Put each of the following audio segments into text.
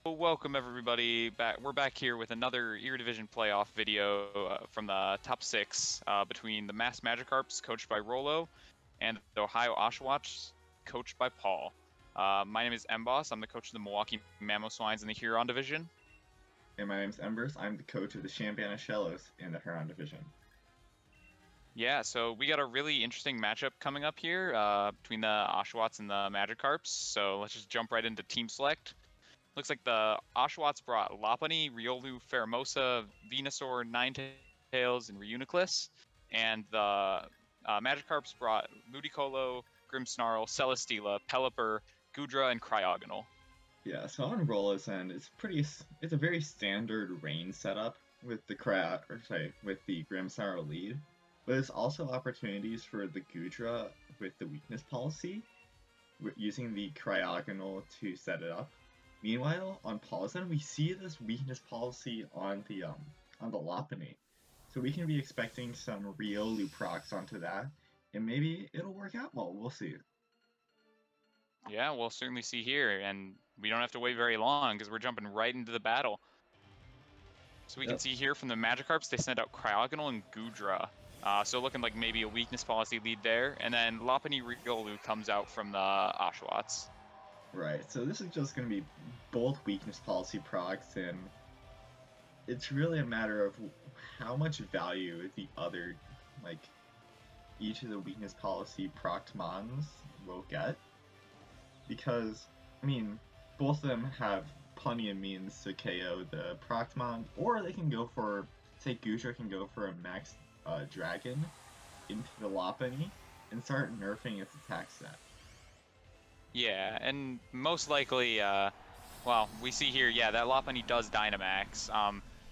Well, welcome everybody back. We're back here with another Erie Division playoff video from the top six between the Mass Magikarps, coached by Rolo, and the Ohio Oshawotts, coached by Paul. My name is Mboss. I'm the coach of the Milwaukee Mamoswines in the Huron Division. And my name's Embers. I'm the coach of the Shellos in the Huron Division. Yeah, so we got a really interesting matchup coming up here between the Oshawotts and the Magikarps. So let's just jump right into team select. Looks like the Oshawotts brought Lopunny, Riolu, Pheromosa, Venusaur, Ninetales, and Reuniclus. And the Magikarps brought Ludicolo, Grimmsnarl, Celesteela, Pelipper, Goodra, and Cryogonal. Yeah, so on Rolo's end, it's a very standard rain setup with the with the Grimmsnarl lead, but there's also opportunities for the Goodra with the weakness policy, using the Cryogonal to set it up. Meanwhile, on Paul's end, we see this weakness policy on the Lopunny, so we can be expecting some Riolu procs onto that, and maybe it'll work out well. We'll see. Yeah, we'll certainly see here, and we don't have to wait very long because we're jumping right into the battle. So we can see here from the Magikarps, they send out Cryogonal and Goodra. So looking like maybe a weakness policy lead there. And then Lopunny Riolu comes out from the Oshawotts. Right, so this is just going to be both weakness policy procs, and it's really a matter of how much value the other, each of the weakness policy proc mons will get. Because, I mean, both of them have plenty of means to KO the Procmon, or they can go for, say, Goodra can go for a max Dragon into the Lopunny and start nerfing its attack set. Yeah, and most likely, well, we see here, yeah, that Lopunny does Dynamax.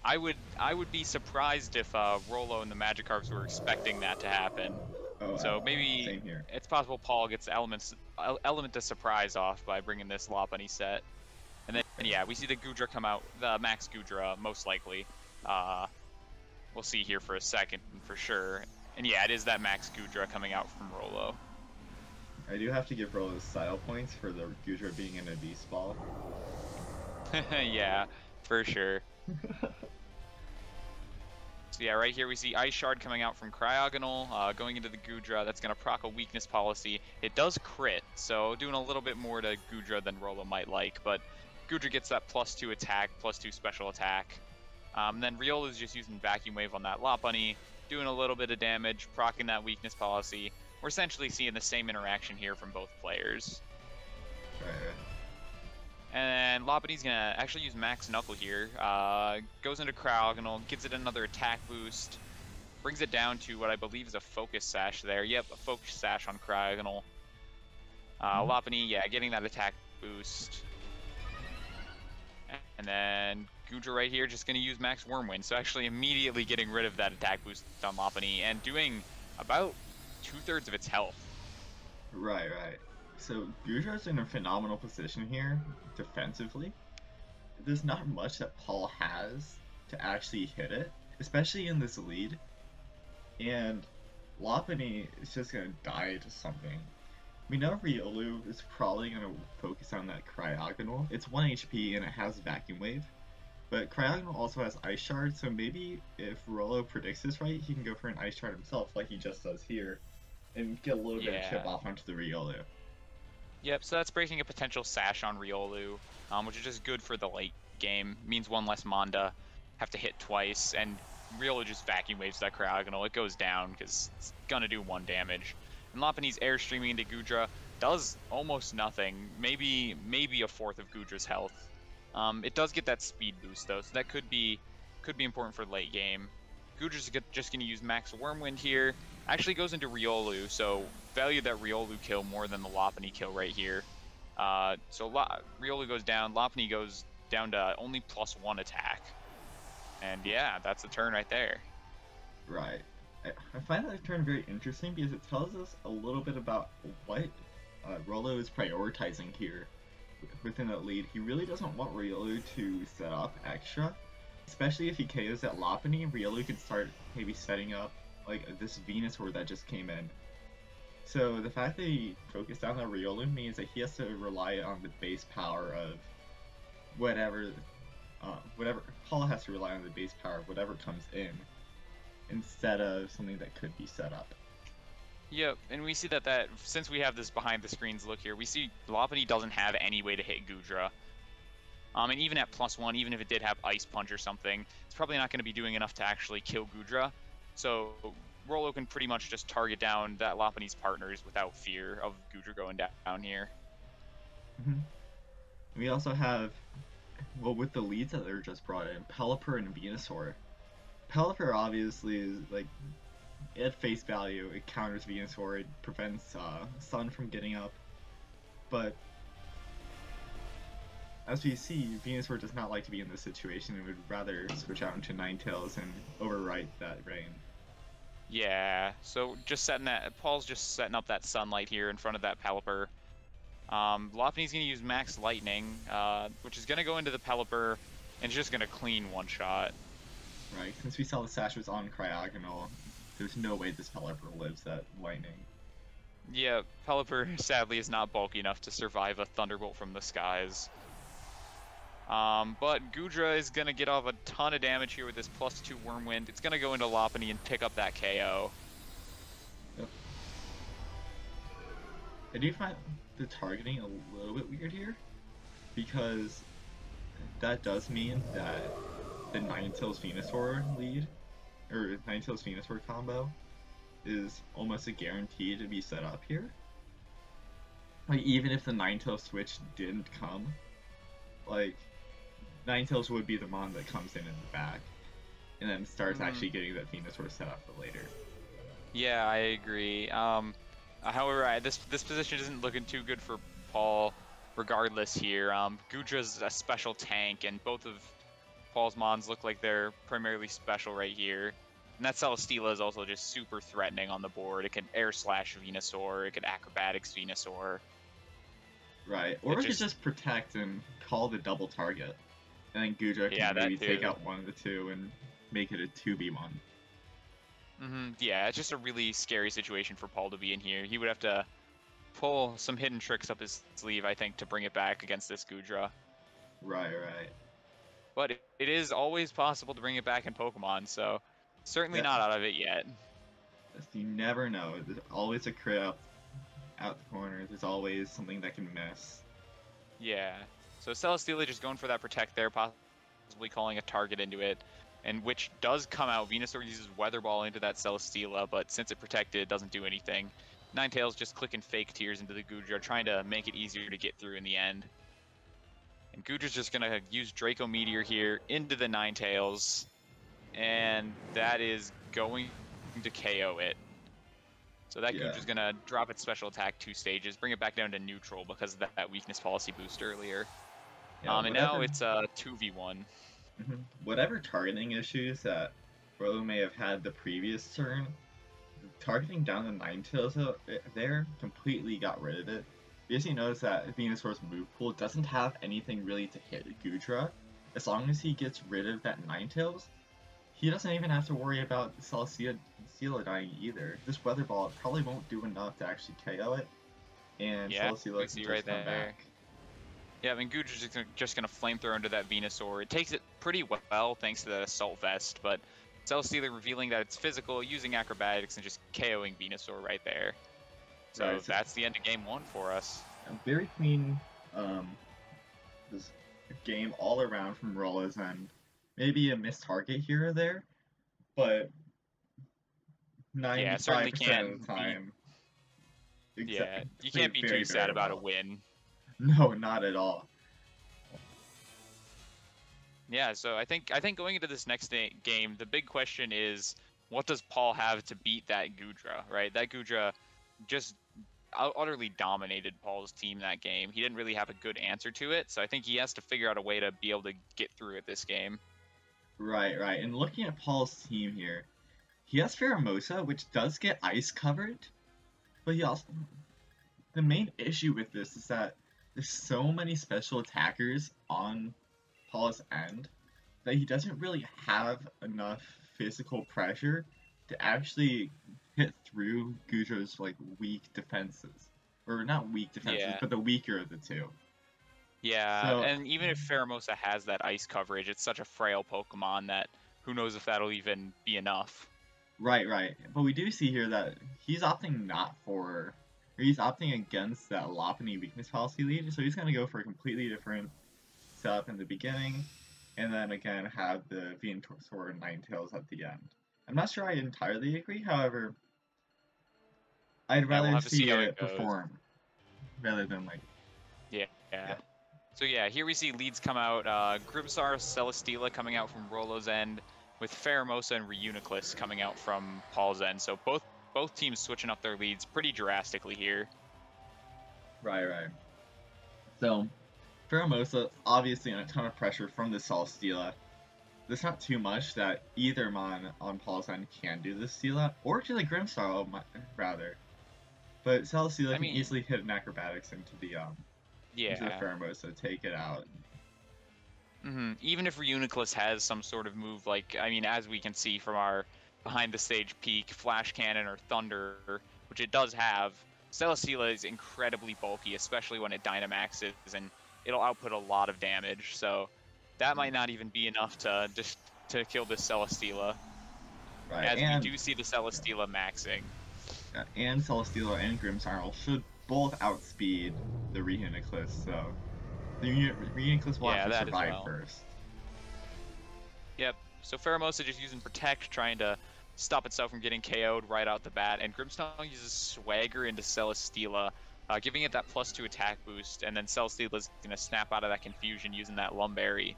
I would be surprised if Rolo and the Magikarps were expecting that to happen. Oh, so maybe same here. It's possible Paul gets the element of surprise off by bringing this Lopunny set. And then, yeah, we see the Goodra come out, the Max Goodra, most likely. We'll see here for a second, for sure. And yeah, it is that Max Goodra coming out from Rolo. I do have to give Rolo style points for the Goodra being in a Beast Ball. Yeah, for sure. So yeah, right here we see Ice Shard coming out from Cryogonal, going into the Goodra. That's going to proc a weakness policy. It does crit, so doing a little bit more to Goodra than Rolo might like, but Goodra gets that +2 attack, +2 special attack. Then Riolu is just using Vacuum Wave on that Lopunny, doing a little bit of damage, proccing that weakness policy. We're essentially seeing the same interaction here from both players. Right. And Lopunny's gonna actually use Max Knuckle here. Goes into Cryogonal, gives it another attack boost, brings it down to what I believe is a Focus Sash there. Yep, a Focus Sash on Cryogonal. Lopunny, yeah, getting that attack boost. And then Goodra right here just gonna use Max Wormwind, so actually immediately getting rid of that attack boost on Lopunny and doing about 2/3 of its health. Right. So Goodra's in a phenomenal position here, defensively. There's not much that Paul has to actually hit it, especially in this lead. And Lopunny is just gonna die to something. We know Riolu is probably gonna focus on that Cryogonal. It's 1 HP and it has Vacuum Wave. But Cryogonal also has Ice Shard, so maybe if Rolo predicts this right, he can go for an Ice Shard himself like he just does here, and get a little bit of chip off onto the Riolu. Yep, so that's breaking a potential Sash on Riolu, which is just good for the late game. Means one less Manda, have to hit twice, and Riolu just Vacuum Waves that Cryogonal. It goes down because it's gonna do 1 damage. And Lopunny's Airstreaming into Goodra does almost nothing, maybe a fourth of Goodra's health. It does get that speed boost though, so that could be important for late game. Goodra's just going to use Max Wormwind here. Actually goes into Riolu, so value that Riolu kill more than the Lopunny kill right here. Riolu goes down, Lopunny goes down to only +1 attack. And yeah, that's the turn right there. Right. I find that turn very interesting because it tells us a little bit about what Rolo is prioritizing here within that lead. He really doesn't want Riolu to set up extra. Especially if he KOs that Lopunny, Riolu could start maybe setting up like this Venusaur that just came in. So the fact that he focused on that Riolu means that he has to rely on the base power of whatever, whatever Paul has to rely on the base power of whatever comes in, instead of something that could be set up. Yep, and we see that since we have this behind the screens look here, we see Lopunny doesn't have any way to hit Goodra. And even at +1, even if it did have Ice Punch or something, it's probably not going to be doing enough to actually kill Goodra. So Rolo can pretty much just target down that Lopunny's partners without fear of Goodra going down here. Mm-hmm. We also have, well, with the leads that are just brought in, Pelipper and Venusaur. Pelipper obviously is like, at face value, it counters Venusaur, it prevents Sun from getting up, but as we see, Venusaur does not like to be in this situation and would rather switch out into Ninetales and overwrite that rain. Yeah, so just setting that, Paul's just setting up that Sunlight here in front of that Pelipper. Lopunny's going to use Max Lightning, which is going to go into the Pelipper, and it's just going to clean one-shot. Right, since we saw the Sash was on Cryogonal, there's no way this Pelipper lives that Lightning. Yeah, Pelipper sadly is not bulky enough to survive a Thunderbolt from the skies. But Goodra is going to get off a ton of damage here with this +2 Wyrmwind. It's going to go into Lopunny and pick up that KO. Yep. I do find the targeting a little bit weird here, because that does mean that the Ninetales Venusaur lead, or Ninetales Venusaur combo, is almost a guarantee to be set up here. Like, even if the Ninetales switch didn't come, like, Ninetales would be the mon that comes in the back, and then starts actually getting that Venusaur set up for later. Yeah, I agree. However, this position isn't looking too good for Paul regardless here. Goodra's a special tank, and both of Paul's mons look like they're primarily special right here. And that Celesteela is also just super threatening on the board. It can Air Slash Venusaur, it can Acrobatics Venusaur. Right, or it could just protect and call the double target. And then Goodra can maybe take out one of the two and make it a 2v1. Yeah, it's just a really scary situation for Paul to be in here. He would have to pull some hidden tricks up his sleeve, I think, to bring it back against this Goodra. Right. But it is always possible to bring it back in Pokemon, so certainly not out of it yet. You never know. There's always a crit out the corner. There's always something that can miss. Yeah. So Celesteela just going for that Protect there, possibly calling a target into it, and which does come out. Venusaur uses Weather Ball into that Celesteela, but since it protected, it doesn't do anything. Ninetales just clicking Fake Tears into the Goodra, trying to make it easier to get through in the end. And Goodra's just going to use Draco Meteor here into the Ninetales, and that is going to KO it. So that Goodra's going to drop its special attack 2 stages, bring it back down to neutral because of that weakness policy boost earlier. And now it's a 2v1. Whatever targeting issues that Rolo may have had the previous turn, targeting down the Ninetales there completely got rid of it. Because you notice that Venusaur's move pool doesn't have anything really to hit Goodra. As long as he gets rid of that Ninetales, he doesn't even have to worry about Celesteela dying either. This Weather Ball probably won't do enough to actually KO it, and Celesteela can just come back. Yeah, I mean, Goodra's just going to Flamethrower into that Venusaur. It takes it pretty well thanks to that Assault Vest, but Celesteela revealing that it's physical, using Acrobatics, and just KOing Venusaur right there. So that's the end of game 1 for us. Very clean this game all around from Rolo's end. Maybe a missed target here or there, but 95% of the time. Yeah, you can't be too sad about a win. No, not at all. Yeah, so I think going into this next game, the big question is, what does Paul have to beat that Goodra, right? That Goodra just utterly dominated Paul's team that game. He didn't really have a good answer to it, so I think he has to figure out a way to be able to get through it this game. Right. And looking at Paul's team here, he has Pheromosa, which does get ice covered, but he also... The main issue with this is that there's so many special attackers on Paul's end that he doesn't really have enough physical pressure to actually hit through Goodra's weak defenses. Or not weak defenses, but the weaker of the two. Yeah, So and even if Pheromosa has that ice coverage, it's such a frail Pokemon that who knows if that'll even be enough. right, right. But we do see here that he's opting not for, or he's opting against that Lopunny weakness policy lead, so he's gonna go for a completely different setup in the beginning, and then again have the Venusaur and Ninetales at the end. I'm not sure I entirely agree, however, I'd Yeah, we'll rather have to see see how it it goes. perform rather than like, Yeah. yeah. So yeah, here we see leads come out. Grimmsar, Celesteela coming out from Rolo's end, with Pheromosa and Reuniclus coming out from Paul's end. So both teams switching up their leads pretty drastically here. Right, right. So, Pheromosa, obviously on a ton of pressure from the Celesteela. There's not too much that either Mon on Paul's end can do this Steela, or to the Grimmsnarl, rather. But Celesteela I can mean, easily hit an Acrobatics into the yeah. Pheromosa, take it out. Even if Reuniclus has some sort of move, like, I mean, as we can see from our behind the stage peek, Flash Cannon or Thunder, which it does have, Celesteela is incredibly bulky, especially when it Dynamaxes, and it'll output a lot of damage. So that might not even be enough to just to kill this Celesteela, Right, as we and do see the Celesteela maxing. Celesteela and Grimmsnarl should both outspeed the Reuniclus, so the Reuniclus will have Yeah, to that as survive well. first. Yep. So Pheromosa just using Protect, trying to stop itself from getting KO'd right out the bat, and Grimmsnarl uses Swagger into Celesteela, giving it that +2 attack boost, and then Celesteela's gonna snap out of that confusion using that Lumberry.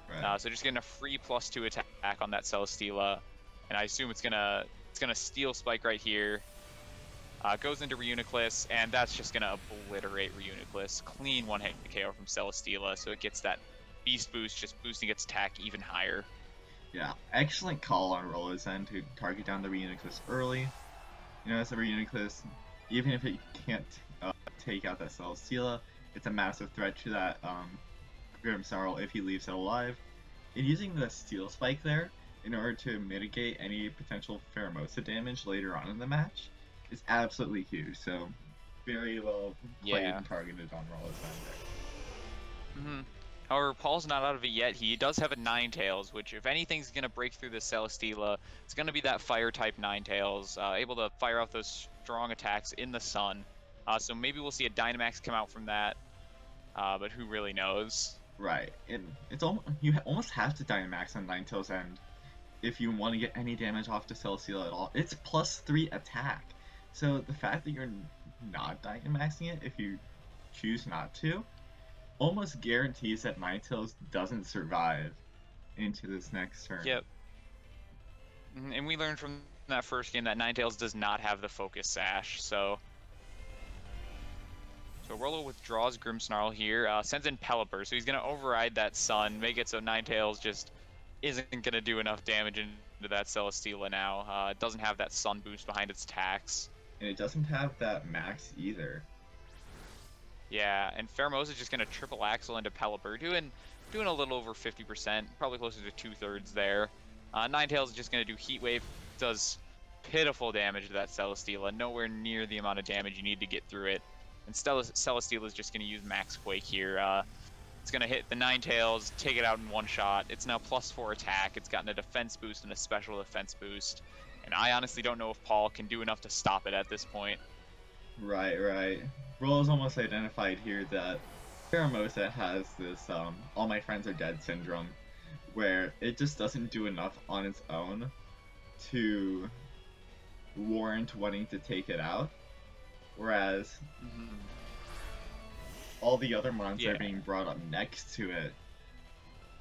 Right. So just getting a free +2 attack on that Celesteela, and I assume it's gonna Steel Spike right here. Goes into Reuniclus, and that's just gonna obliterate Reuniclus. Clean one-hit KO from Celesteela, so it gets that Beast Boost, just boosting its attack even higher. Yeah, excellent call on Roller's end to target down the Reuniclus early. You know, as a Reuniclus, even if it can't take out that Celesteela, it's a massive threat to that Grimmsnarl if he leaves it alive. And using the Steel Spike there in order to mitigate any potential Pheromosa damage later on in the match is absolutely huge. So, very well played Yeah. and targeted on Roller's end there. However, Paul's not out of it yet. He does have a Ninetales, which if anything's going to break through the Celesteela, it's going to be that Fire-type Ninetales, able to fire off those strong attacks in the sun. So maybe we'll see a Dynamax come out from that, but who really knows? Right, and it's you almost have to Dynamax on Ninetales end if you want to get any damage off to Celesteela at all. It's +3 attack, so the fact that you're not Dynamaxing it, if you choose not to, almost guarantees that Ninetales doesn't survive into this next turn. Yep. And we learned from that first game that Ninetales does not have the Focus Sash, so Rolo withdraws Grimmsnarl here, sends in Pelipper, so he's going to override that Sun, make it so Ninetales just isn't going to do enough damage into that Celesteela now. It doesn't have that Sun boost behind its attacks. And it doesn't have that max either. Yeah, and Pheromosa is just going to triple Axle into Pelipper, doing a little over 50%, probably closer to 2/3 there. Ninetales is just going to do Heat Wave, does pitiful damage to that Celesteela, nowhere near the amount of damage you need to get through it. And Celesteela is just going to use Max Quake here. It's going to hit the Ninetales, take it out in one shot. It's now +4 attack. It's gotten a defense boost and a special defense boost. And I honestly don't know if Paul can do enough to stop it at this point. Right, right. Rollo's almost identified here that Pheromosa has this all my friends are dead syndrome, where it just doesn't do enough on its own to warrant wanting to take it out. Whereas all the other mons that are being brought up next to it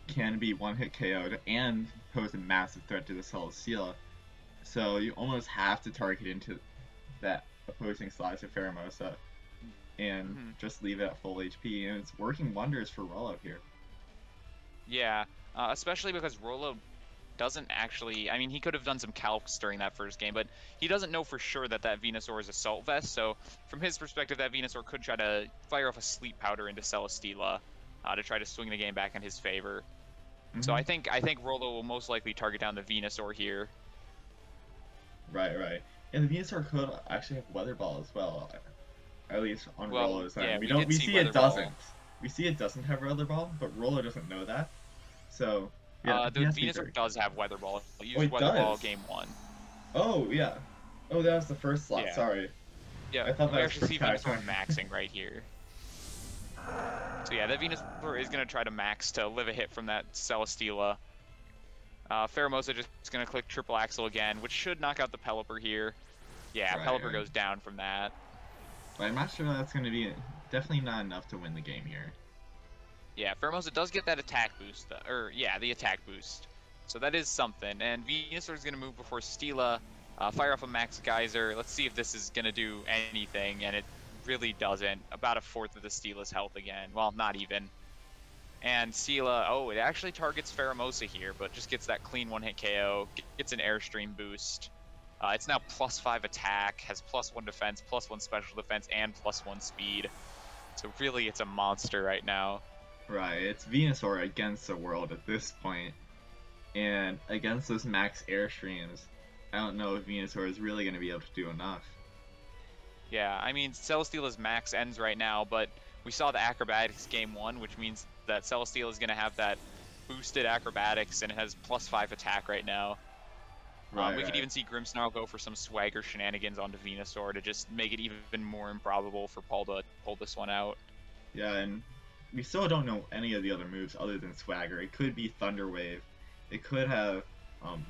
can be one-hit KO'd and pose a massive threat to the Celesteela. So you almost have to target into that opposing slice of Pheromosa and just leave it at full HP, and it's working wonders for Rollo here. Yeah, especially because Rolo doesn't actually, I mean, he could have done some calcs during that first game, but he doesn't know for sure that Venusaur is Assault Vest, so from his perspective, that Venusaur could try to fire off a Sleep Powder into Celesteela to try to swing the game back in his favor. So I think Rolo will most likely target down the Venusaur here. Right, right. And the Venusaur could actually have Weather Ball as well, at least on Rolo's end. Yeah, We see it doesn't. We see it doesn't have Weather Ball, but Rolo doesn't know that. So, yeah, he The has to be Venusaur very does careful. have Weather Ball. It Oh, used it Weather Ball does! game 1. Oh, yeah. Oh, that was the first slot, Yeah. sorry. Yeah, I thought we that was actually see Venusaur Protector. maxing right here. So yeah, that Venusaur is going to try to max to live a hit from that Celesteela. Pheromosa just going to click Triple Axle again, which should knock out the Pelipper here. Yeah, Right, Pelipper right. goes down from that. But I'm not sure that's going to be definitely not enough to win the game here. Yeah, Pheromosa does get that attack boost, or yeah, the attack boost. So that is something. And Venusaur is going to move before Steela, fire off a Max Geyser. Let's see if this is going to do anything, and it really doesn't. About a fourth of the Steela's health again. Well, not even. And Steela, oh, it actually targets Pheromosa here, but just gets that clean one-hit KO, gets an Airstream boost. It's now +5 attack, has +1 defense, +1 special defense, and +1 speed. So really, it's a monster right now. Right, it's Venusaur against the world at this point, and against those max Airstreams, I don't know if Venusaur is really going to be able to do enough. Yeah, I mean, Celesteela's max ends right now, but we saw the Acrobatics game 1, which means that Celesteela is going to have that boosted Acrobatics, and it has +5 attack right now. Right, We could right. even see Grimmsnarl go for some swagger shenanigans onto Venusaur to just make it even more improbable for Paul to pull this one out. Yeah, and we still don't know any of the other moves other than Swagger. It could be Thunder Wave. It could have um,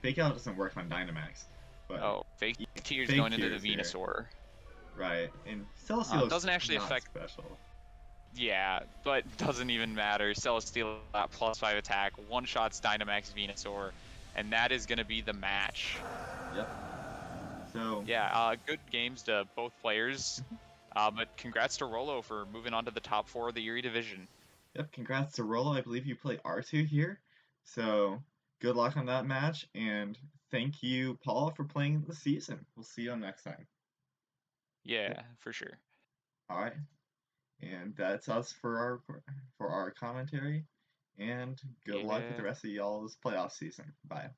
Fake Out doesn't work on Dynamax, but Oh, Fake Tears Fake going into the Tears here. Venusaur. Right, and Celesteela's Doesn't actually not affect. special. Yeah, but doesn't even matter. Celesteela at +5 attack, one-shots Dynamax Venusaur, and that is going to be the match. Yep. So Yeah, good games to both players, but congrats to Rolo for moving on to the top 4 of the Erie division. yep, congrats to Rolo. I believe you play R2 here. So good luck on that match, and thank you, Paul, for playing the season. We'll see you on next time. Yeah, Yep. for sure. All right, and that's us for our commentary. And good luck with the Yeah. rest of y'all's playoff season. Bye.